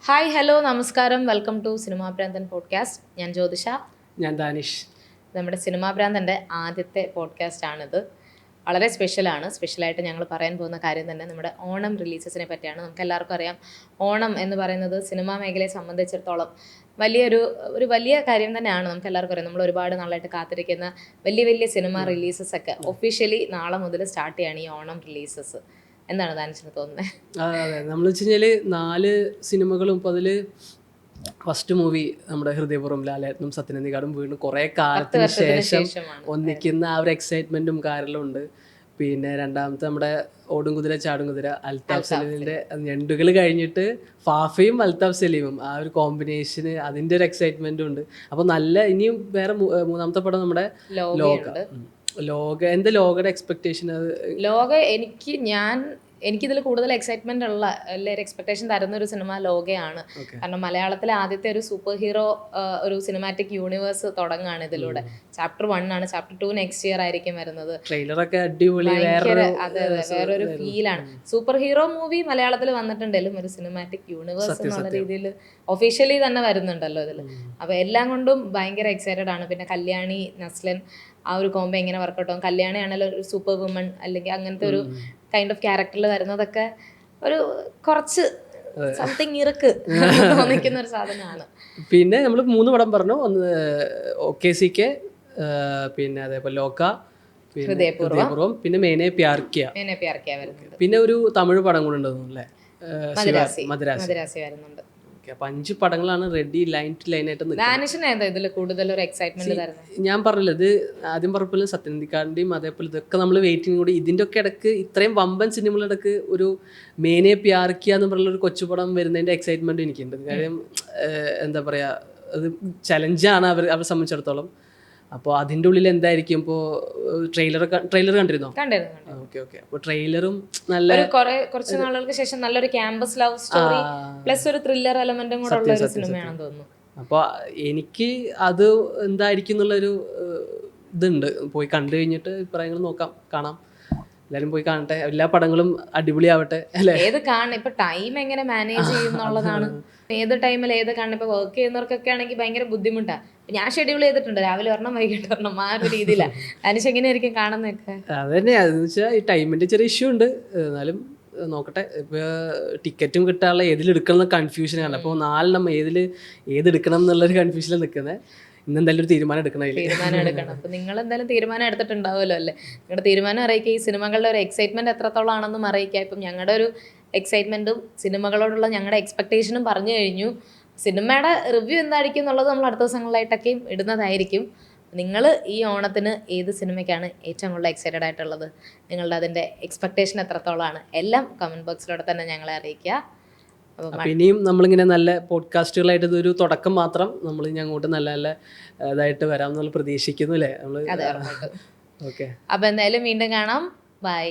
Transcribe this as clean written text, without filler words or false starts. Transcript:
Hi hello നമസ്കാരം, welcome to cinema ഭ്രാന്തൻ podcast. ഞാൻ ജ്യോതിഷ. ഞാൻ ദാനിഷ്. നമ്മുടെ സിനിമാ ഭ്രാന്തൻ്റെ ആദ്യത്തെ പോഡ്കാസ്റ്റ് ആണിത്. വളരെ സ്പെഷ്യലായിട്ട് ഞങ്ങൾ പറയാൻ പോകുന്ന കാര്യം തന്നെ നമ്മുടെ ഓണം റിലീസസിനെ പറ്റിയാണ്. നമുക്ക് എല്ലാവർക്കും അറിയാം, ഓണം എന്ന് പറയുന്നത് സിനിമാ മേഖലയെ സംബന്ധിച്ചിടത്തോളം വലിയ കാര്യം തന്നെയാണ്. നമുക്ക് എല്ലാവർക്കും അറിയാം, നമ്മൾ ഒരുപാട് നാളായിട്ട് കാത്തിരിക്കുന്ന വലിയ സിനിമ റിലീസസ് ഒക്കെ ഒഫീഷ്യലി നാളെ മുതൽ സ്റ്റാർട്ട് ചെയ്യാണ് ഈ ഓണം റിലീസസ്. എന്താണ് ദാനിഷിന് തോന്നുന്നത്? അതെ, നമ്മൾ വെച്ച് കഴിഞ്ഞാൽ 4 സിനിമകളും ഇപ്പോൾ അതിൽ ഫസ്റ്റ് മൂവി നമ്മുടെ ഹൃദയപൂർവ്വം ലാലേട്ടനും സത്യനന്ദിക്കാടും വീണ്ടും കുറേ കാലത്തിന് ശേഷം ഒന്നിക്കുന്ന ആ ഒരു എക്സൈറ്റ്മെൻറ്റും കാര്യങ്ങളും ഉണ്ട്. പിന്നെ രണ്ടാമത്തെ നമ്മുടെ ഓടും കുതിര ചാടും കുതിര അൽതാഫ് സലീമിൻ്റെ ഞണ്ടുകൾ കഴിഞ്ഞിട്ട് ഫാഫയും അൽതാഫ് സലീമും ആ ഒരു കോമ്പിനേഷന്, അതിൻ്റെ ഒരു എക്സൈറ്റ്മെൻറ്റും ഉണ്ട്. അപ്പോൾ നല്ല ഇനിയും വേറെ മൂന്നാമത്തെ പടം നമ്മുടെ ലോകയുടെ എക്സ്പെക്ടേഷൻ എനിക്കിതിൽ കൂടുതൽ എക്സൈറ്റ്മെന്റ് ഉള്ള എല്ലാവരും എക്സ്പെക്ടേഷൻ തരുന്ന ഒരു സിനിമ ലോകയാണ്. കാരണം മലയാളത്തിലെ ആദ്യത്തെ ഒരു സൂപ്പർ ഹീറോ ഒരു സിനിമാറ്റിക് യൂണിവേഴ്സ് തുടങ്ങുകയാണ് ഇതിലൂടെ. ചാപ്റ്റർ 1 ആണ്, ചാപ്റ്റർ 2 നെക്സ്റ്റ് ഇയർ ആയിരിക്കും വരുന്നത്. ട്രെയിലറൊക്കെ അടിപൊളി, വേറൊരു ഫീലാണ്. സൂപ്പർ ഹീറോ മൂവി മലയാളത്തിൽ വന്നിട്ടുണ്ടെങ്കിലും ഒരു സിനിമാറ്റിക് യൂണിവേഴ്സ് എന്നുള്ള രീതിയിൽ ഒഫീഷ്യലി തന്നെ വരുന്നുണ്ടല്ലോ ഇതിൽ. അപ്പൊ എല്ലാം കൊണ്ടും ഭയങ്കര എക്സൈറ്റഡ് ആണ്. പിന്നെ കല്യാണി നസ്ലൻ ആ ഒരു കോംബോ എങ്ങനെ വർക്കൗട്ട് ആവും. കല്യാണി ആണല്ലോ ഒരു സൂപ്പർ വുമൺ അല്ലെങ്കിൽ അങ്ങനത്തെ ഒരു കൈൻഡ് ഓഫ് ക്യാരക്ടറിൽ വരുന്നതൊക്കെ ഒരു കുറച്ച് സംതിങ് ഇറക്ക് തോന്നിക്കുന്ന ഒരു സാധനമാണ്. പിന്നെ നമ്മൾ 3 പടം പറഞ്ഞു. ഒന്ന് OKCK, പിന്നെ അതേപോലെ ലോക, ഹൃദയപൂർവ്വം, പിന്നെ മേനെ പ്യാർ കിയ വരുന്നുണ്ട്. പിന്നെ ഒരു തമിഴ് പടം കൂടെ ഉണ്ടെന്ന് അല്ലേ, മദ്രാസി വരുന്നുണ്ട്. അപ്പൊ 5 പടങ്ങളാണ് റെഡി ലൈൻ ടു ലൈൻ ആയിട്ട് ഞാൻ പറഞ്ഞില്ല. ഇത് ആദ്യം പറഞ്ഞ സത്യനന്ദിക്കാടിന്റെയും അതേപോലെ ഇതൊക്കെ നമ്മൾ വെയിറ്റിംഗ് കൂടി. ഇതിൻ്റെ ഒക്കെ ഇടക്ക് ഇത്രയും വമ്പൻ സിനിമകളുടെ ഇടക്ക് ഒരു മേനെ പ്യാർക്കിയ എന്ന് പറഞ്ഞ ഒരു കൊച്ചുപടം വരുന്നതിന്റെ എക്സൈറ്റ്മെന്റ് എനിക്കുണ്ട്. കാര്യം എന്താ പറയാ, അത് ചലഞ്ചാണ് അവരെ സംബന്ധിച്ചിടത്തോളം. അപ്പോൾ അതിൻ്റെ ഉള്ളിൽ എന്തായിരിക്കും ഇപ്പോൾ ട്രെയിലർ കണ്ടിരുന്നോ? ഓക്കെ. അപ്പോൾ ട്രെയിലറും നല്ല കുറച്ച് നാളുകൾക്ക് ശേഷം നല്ലൊരു ക്യാമ്പസ് ലവ് സ്റ്റോറി പ്ലസ് ഒരു ത്രില്ലർ എലമെന്റും കൂടെ ഉള്ള ഒരു സിനിമയാണെന്ന് തോന്നുന്നു. അപ്പോൾ എനിക്ക് അത് എന്തായിരിക്കും എന്നുള്ളൊരു ഇതുണ്ട്. പോയി കണ്ടു കഴിഞ്ഞിട്ട് അഭിപ്രായങ്ങൾ കാണാം. എല്ലാവരും പോയി കാണട്ടെ. എല്ലാ പടങ്ങളും അടിപൊളിയാവട്ടെ അല്ലേ? ഏത് കാണണം, ഇപ്പൊ ടൈം എങ്ങനെ മാനേജ് ചെയ്യുന്നുള്ളതാണ്. ഏത് ടൈമിൽ ഏത് കാണണം. ഇപ്പൊ വർക്ക് ചെയ്യുന്നവർക്കൊക്കെ ആണെങ്കിൽ ഭയങ്കര ബുദ്ധിമുട്ടാണ്. ഞാൻ ഷെഡ്യൂൾ ചെയ്തിട്ടുണ്ട്, രാവിലെ വരണം വൈകിട്ട് വരണം, ആ ഒരു രീതിയിലാണ്. അനുഷ് എങ്ങനെയായിരിക്കും കാണുന്നതൊക്കെ? അതന്നെ, അതെന്ന് വെച്ചാൽ ഈ ടൈമിന്റെ ചെറിയ ഇഷ്യൂ ഉണ്ട്. എന്നാലും നോക്കട്ടെ. ഇപ്പോൾ ടിക്കറ്റും കിട്ടാനുള്ള ഏതിലെടുക്കണം കൺഫ്യൂഷനാണ്. അപ്പോൾ 4 ഏതെടുക്കണം എന്നുള്ളൊരു കൺഫ്യൂഷനിൽ നിൽക്കുന്നത്. ഇന്നെന്തായാലും ഒരു തീരുമാനം എടുക്കണം. അപ്പൊ നിങ്ങൾ എന്തായാലും തീരുമാനം എടുത്തിട്ടുണ്ടാവുമല്ലോ അല്ലേ? നിങ്ങളുടെ തീരുമാനം അറിയിക്കുക. ഈ സിനിമകളുടെ ഒരു എക്സൈറ്റ്മെന്റ് എത്രത്തോളം ആണെന്നും അറിയിക്കുക. ഇപ്പം ഞങ്ങളുടെ ഒരു എക്സൈറ്റ്മെന്റും സിനിമകളോടുള്ള ഞങ്ങളുടെ എക്സ്പെക്ടേഷനും പറഞ്ഞു കഴിഞ്ഞു. സിനിമയുടെ റിവ്യൂ എന്തായിരിക്കും എന്നുള്ളത് നമ്മൾ അടുത്ത ദിവസങ്ങളിലായിട്ടൊക്കെയും ഇടുന്നതായിരിക്കും. നിങ്ങൾ ഈ ഓണത്തിന് ഏത് സിനിമയ്ക്കാണ് ഏറ്റവും കൂടുതൽ എക്സൈറ്റഡ് ആയിട്ടുള്ളത്? നിങ്ങളുടെ അതിൻ്റെ എക്സ്പെക്ടേഷൻ എത്രത്തോളമാണ്? എല്ലാം കമൻറ്റ് ബോക്സിലൂടെ തന്നെ ഞങ്ങളെ അറിയിക്കുക. ഇനിയും നമ്മളിങ്ങനെ നല്ല പോഡ്കാസ്റ്റുകളായിട്ട് ഇതൊരു തുടക്കം മാത്രം. നമ്മൾ ഇനി അങ്ങോട്ട് നല്ല ഇതായിട്ട് വരാം എന്നുള്ള പ്രതീക്ഷിക്കുന്നു അല്ലേ നമ്മൾ? ഓക്കെ, അപ്പൊ എന്തായാലും വീണ്ടും കാണാം. ബൈ.